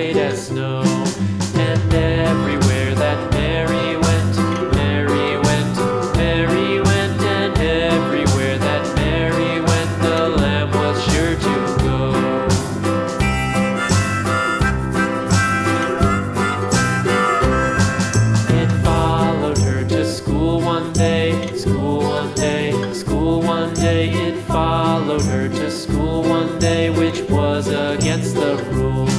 white as snow. And everywhere that Mary went, Mary went, Mary went, and everywhere that Mary went, the lamb was sure to go. It followed her to school one day, school one day, school one day. It followed her to school one day, which was against the rules.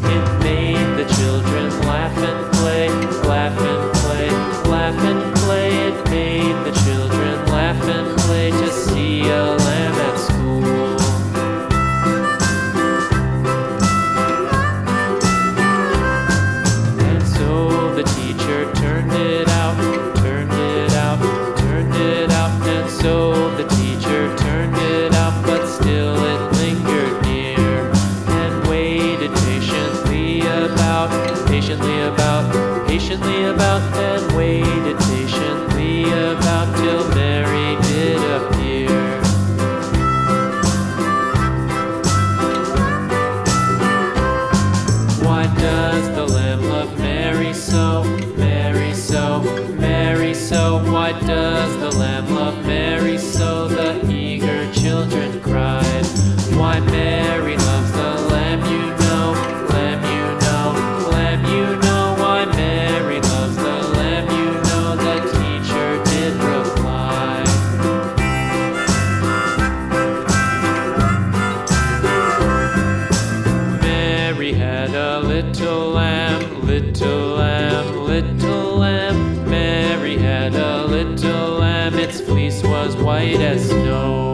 It made the children laugh and play, laugh and play, laugh and play. It made the children laugh and play to see a lamb at school. And so the teacher turned it out, turned it out, turned it out. And so the teacher turned it out, but still it lingered near and waited patiently about, patiently about, and waited patiently about till Mary did appear. Why does the lamb love Mary so, Mary so, Mary so? Why does the lamb love Mary so? The eager children cried. Why Mary loves the lamb, you know, lamb, you know, lamb, you know. Why Mary loves the lamb, you know, the teacher did reply. Mary had a little lamb, little lamb, little lamb. Mary had a little lamb, its fleece was white as snow.